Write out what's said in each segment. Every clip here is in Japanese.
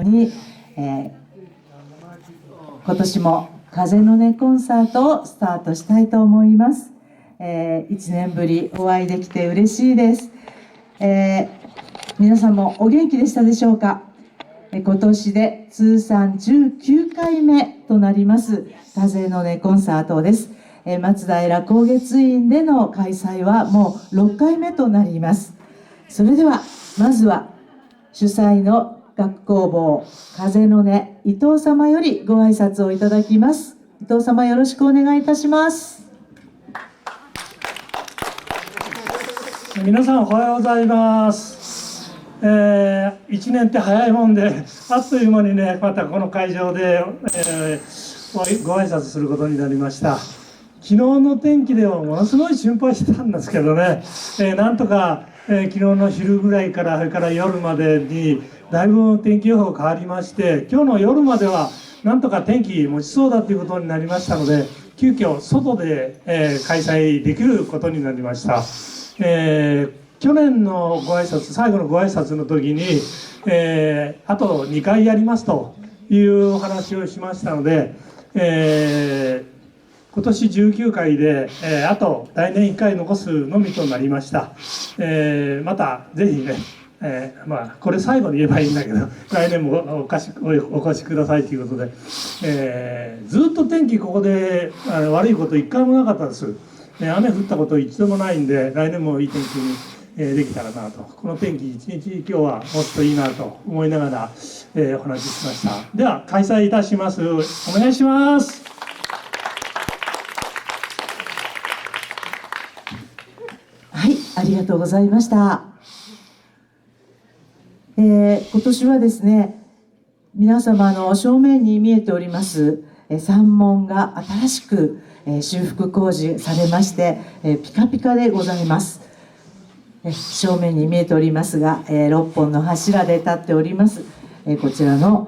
に、今年も風の音コンサートをスタートしたいと思います。1年ぶりお会いできて嬉しいです。皆さんもお元気でしたでしょうか。今年で通算19回目となります風の音コンサートです。松平光月院での開催はもう6回目となります。それではまずは主催の学工房風の音伊藤様よりご挨拶をいただきます。伊藤様、よろしくお願いいたします。皆さんおはようございます。1年って早いもんであっという間にね、またこの会場で、ご挨拶することになりました。昨日の天気ではものすごい心配してたんですけどね、なんとか、昨日の昼ぐらいからそれから夜までにだいぶ天気予報変わりまして、今日の夜まではなんとか天気持ちそうだということになりましたので、急遽外で、開催できることになりました。去年のご挨拶、最後のご挨拶の時に、あと2回やりますというお話をしましたので、今年19回で、あと来年1回残すのみとなりました。またぜひね、これ最後に言えばいいんだけど、来年もお越しくださいということで、ずっと天気ここで悪いこと一回もなかったです。雨降ったこと一度もないんで、来年もいい天気にできたらなと。この天気一日今日はもっといいなと思いながら、お話ししました。では開催いたします。お願いします。はい、ありがとうございました。今年はですね、皆様の正面に見えております山門が新しく修復工事されましてピカピカでございます。正面に見えておりますが6本の柱で立っております。こちらの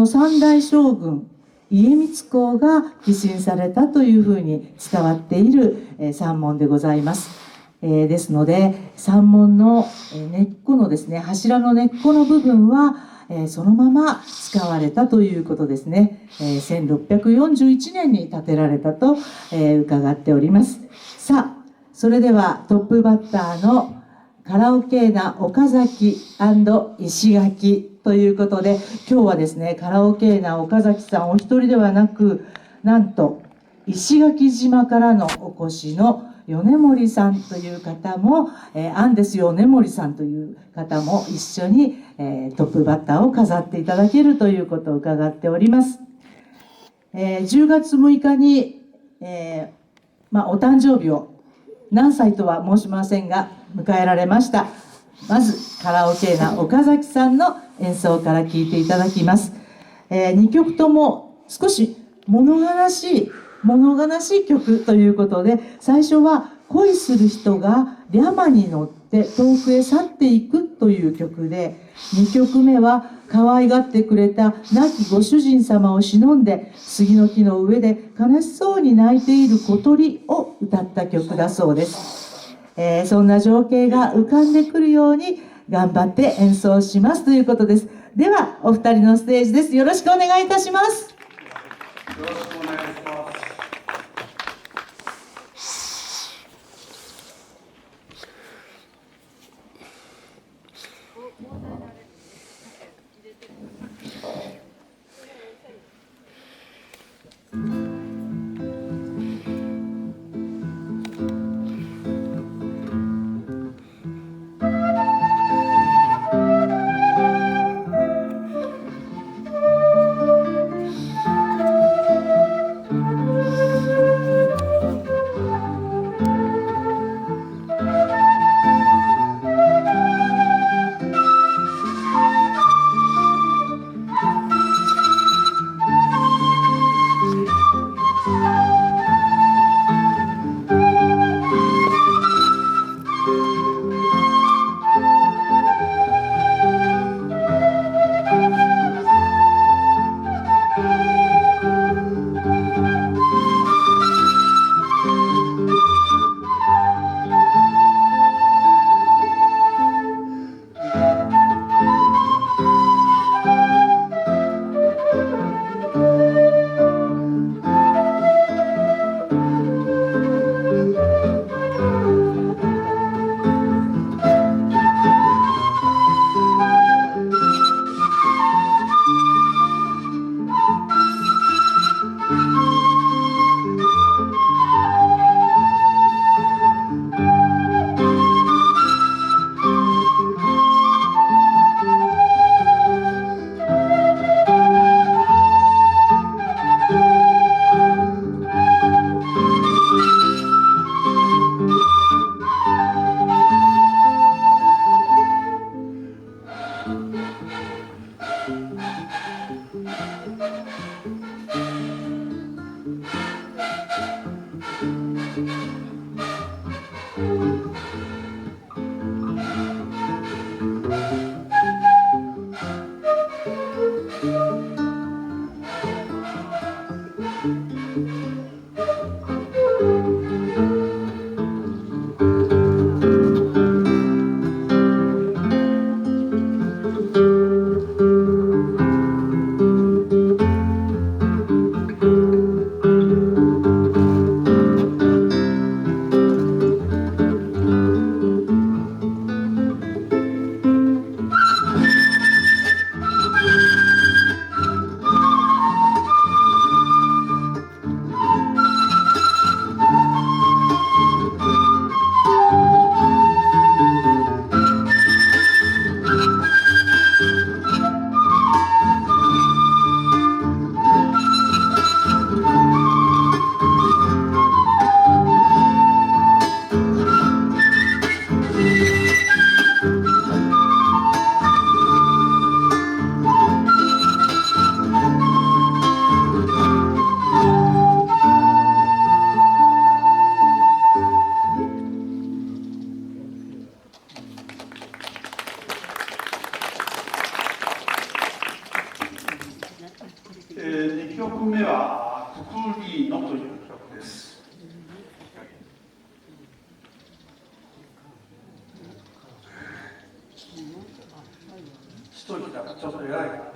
三代将軍家光公が寄進されたというふうに伝わっている山門でございます。ですので山門の根っこのですね、柱の根っこの部分はそのまま使われたということですね。1641年に建てられたと伺っております。さあ、それではトップバッターのカラオケーナ岡崎&石垣ということで、今日はですね、カラオケーナ岡崎さんお一人ではなく、なんと石垣島からのお越しの米森さんという方も、アンデス米森さんという方も一緒に、トップバッターを飾っていただけるということを伺っております。10月6日に、お誕生日を何歳とは申しませんが迎えられました。まずカラオケーナ岡崎さんの演奏から聴いていただきます。2曲とも少し物悲しい曲ということで、最初は恋する人がリャマに乗って遠くへ去っていくという曲で、2曲目は可愛がってくれた亡きご主人様を偲んで杉の木の上で悲しそうに泣いている小鳥を歌った曲だそうです。そんな情景が浮かんでくるように頑張って演奏しますということです。ではお二人のステージです。よろしくお願いいたします。よろしくお願いします。2曲目は「くくりの」という曲です。一人だからちょっと偉いかな。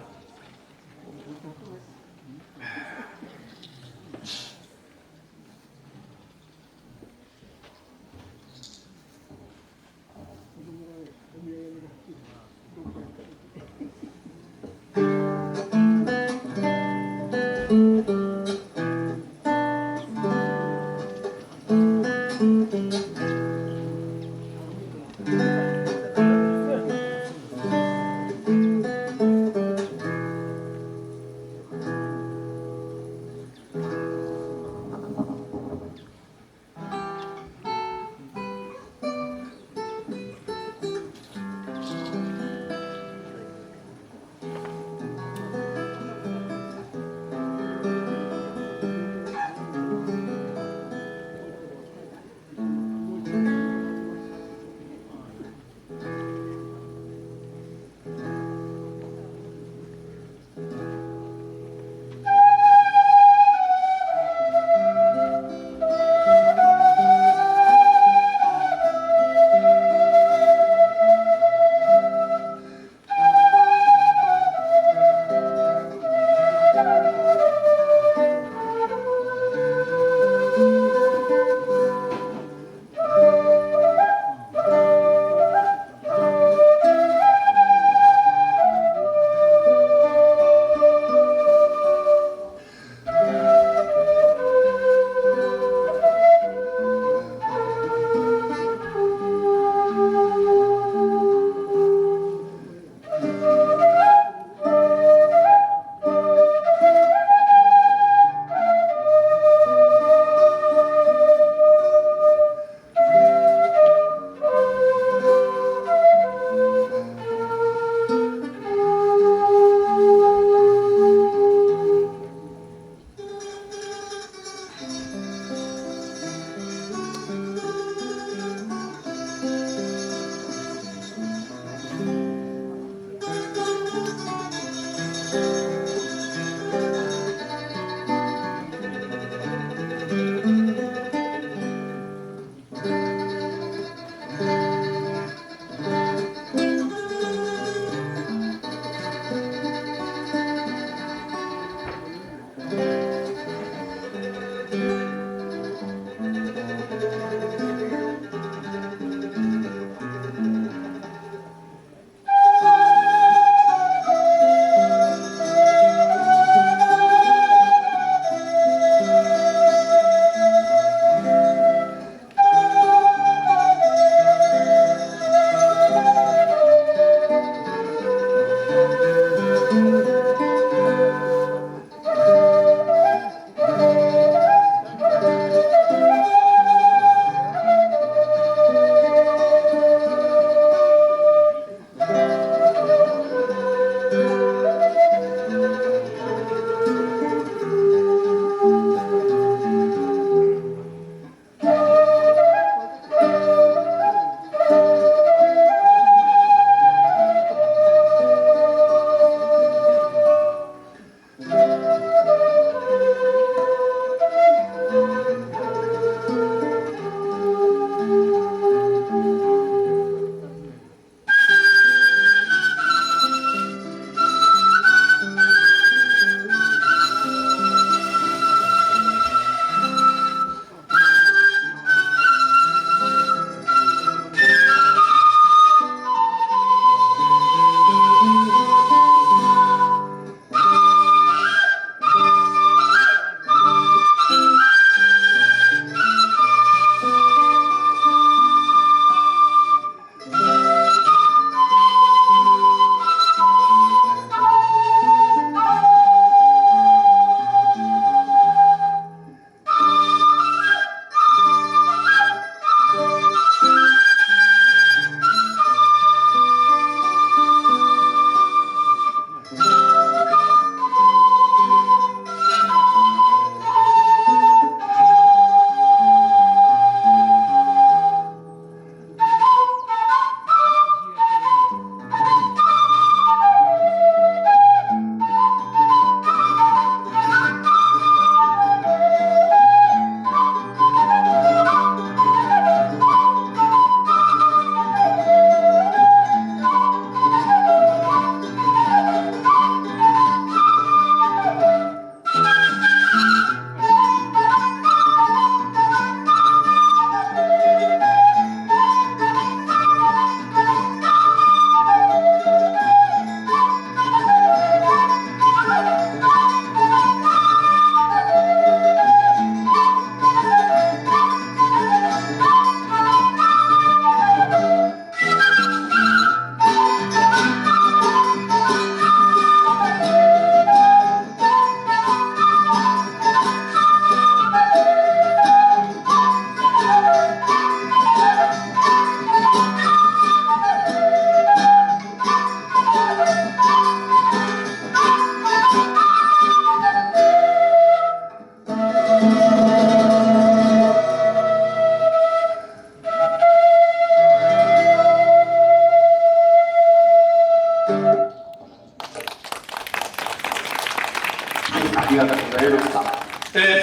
ありがとうございました。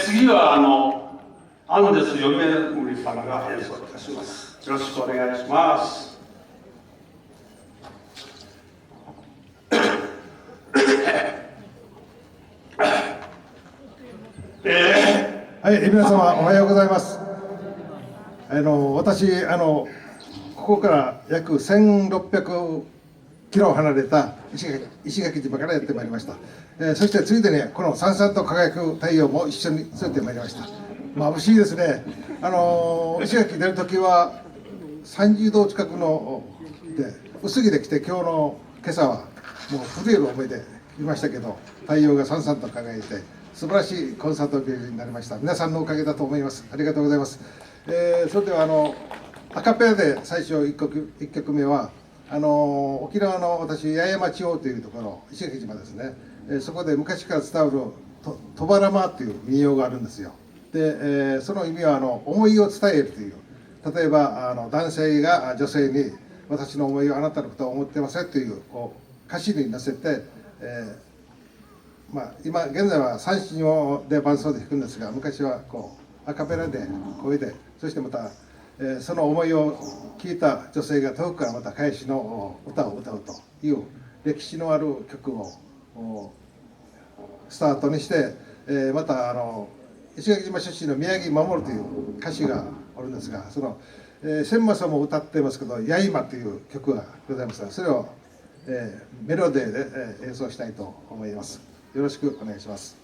次はアンデスヨメムリさんが演奏いたします。よろしくお願いします。はい、皆様おはようございます。私ここから約1600キロ離れた石垣島からやってまいりました。そしてついでにこのさんさんと輝く太陽も一緒に連れてまいりました。眩しいですね。石垣出る時は30度近くので薄着で来て、今朝はもう震える思いで来ましたけど、太陽がさんさんと輝いて素晴らしいコンサート日和になりました。皆さんのおかげだと思います。ありがとうございます。それではアカペラで最初1曲目は沖縄の私八重山地方というところ、石垣島ですね、そこで昔から伝わるトバラマという民謡があるんですよ。で、その意味は思いを伝えるという、例えば男性が女性に私の思いをあなたのことを思ってませんという歌詞に乗せて、今現在は三振で伴奏で弾くんですが、昔はアカペラで声で、そしてまた、その思いを聞いた女性が遠くからまた返しの歌を歌うという歴史のある曲をスタートにして、また石垣島出身の宮城守という歌手がおるんですが、その千正も歌ってますけど「やいま」という曲がございますが、それを、メロディーで演奏したいと思います。よろしくお願いします。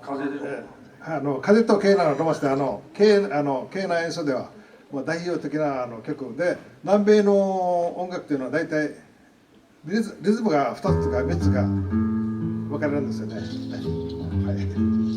風で風とケーナを伸ばしてケーナ演奏ではもう代表的な曲で、南米の音楽というのは大体リズムが2つとか3つが分かれるんですよね。はい。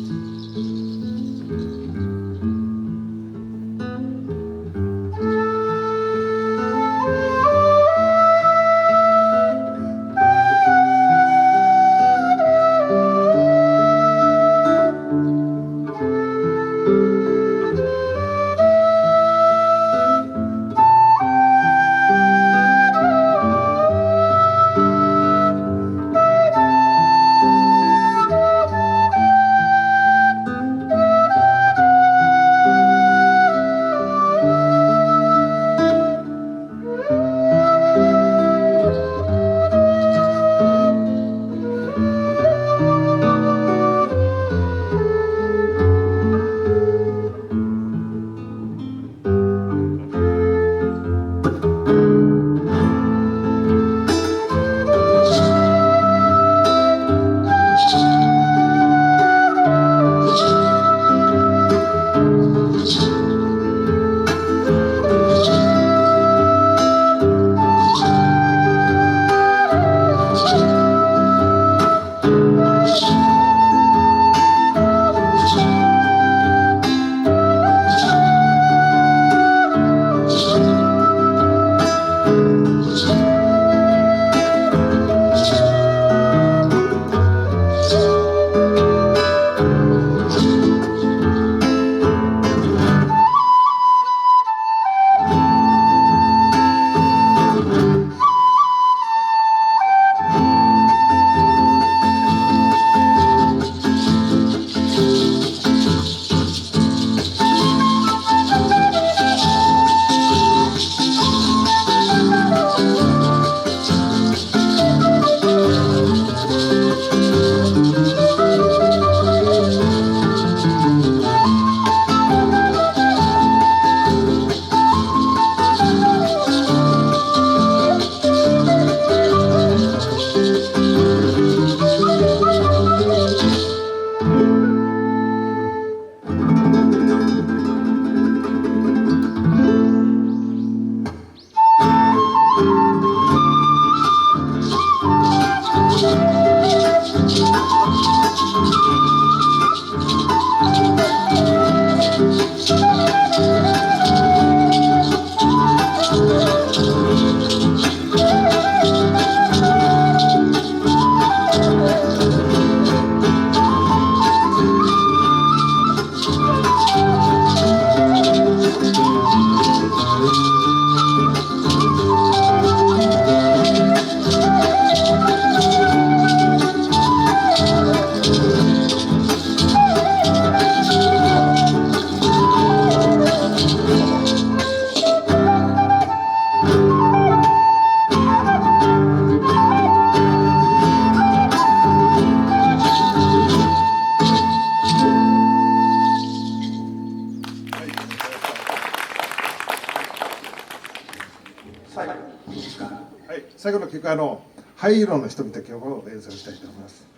最後の曲は灰色の人々曲を演奏したいと思います。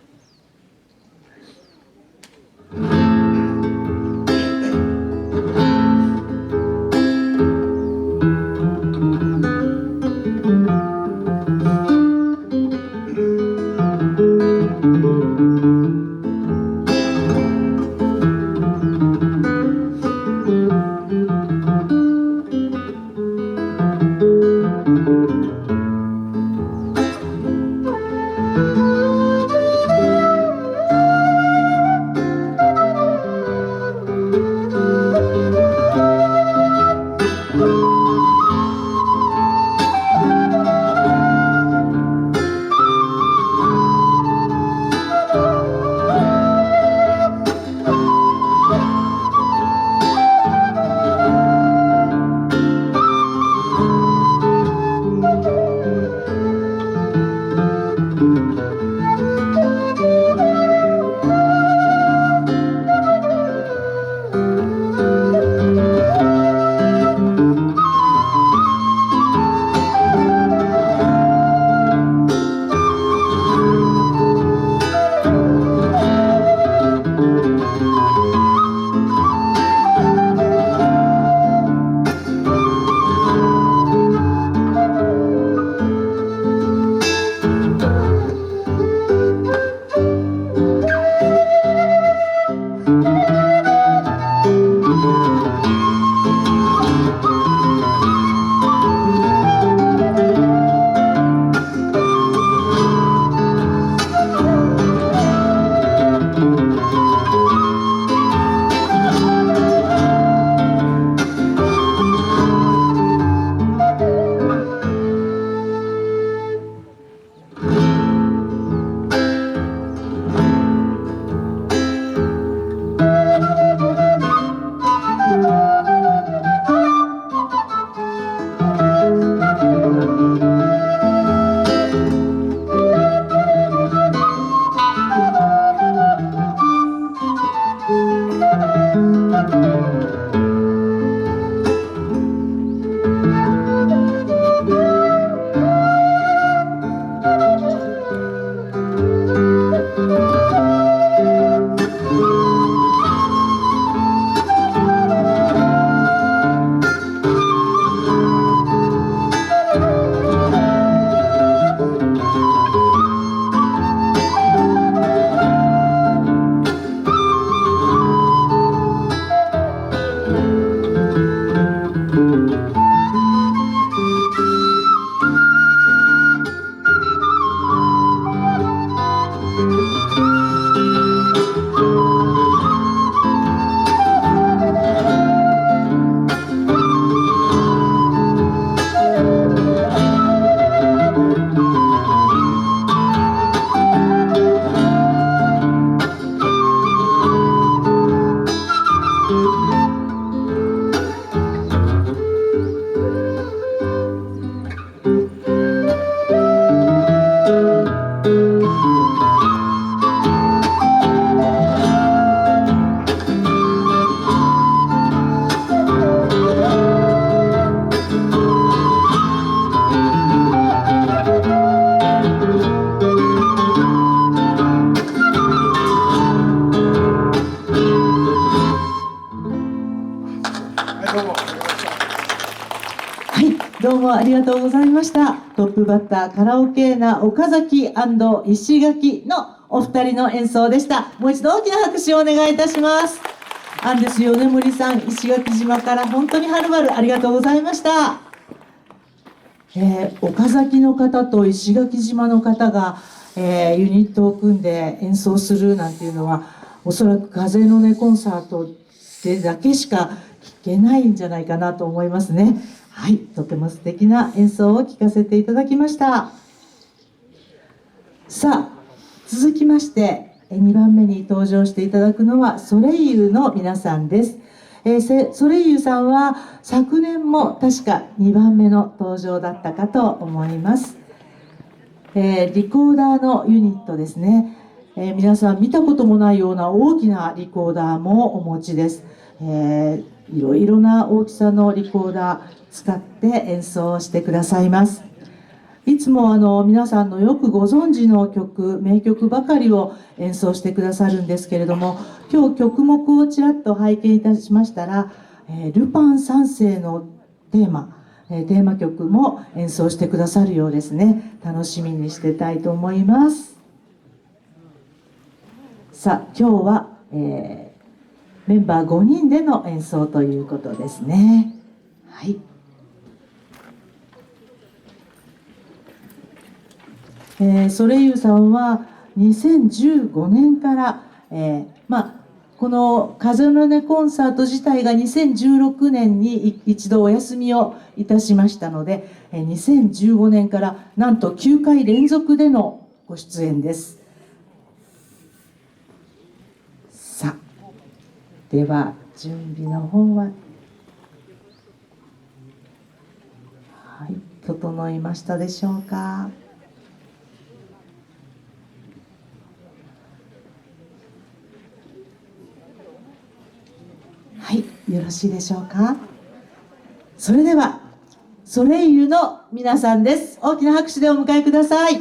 もありがとうございました。トップバッターカラオケーナ岡崎&石垣のお二人の演奏でした。もう一度大きな拍手をお願いいたします。アンデス米森さん、石垣島から本当にはるばるありがとうございました。岡崎の方と石垣島の方が、ユニットを組んで演奏するなんていうのは、おそらく風の音コンサートでだけしか聴けないんじゃないかなと思いますね。はい、とても素敵な演奏を聴かせていただきました。さあ、続きまして2番目に登場していただくのはソレイユの皆さんです。ソレイユさんは昨年も確か2番目の登場だったかと思います。リコーダーのユニットですね。皆さん見たこともないような大きなリコーダーもお持ちです。いろいろな大きさのリコーダー使って演奏してくださいます。いつも皆さんのよくご存知の曲、名曲ばかりを演奏してくださるんですけれども、今日曲目をちらっと拝見いたしましたら、ルパン三世のテーマ曲も演奏してくださるようですね。楽しみにしてたいと思います。さあ、今日は、メンバー5人での演奏ということですね。はい。ソレイユさんは2015年から、この風の音コンサート自体が2016年に一度お休みをいたしましたので、2015年からなんと9回連続でのご出演です。さあ、では準備の方は、はい、整いましたでしょうか。はい、よろしいでしょうか。それではソレイユの皆さんです。大きな拍手でお迎えください。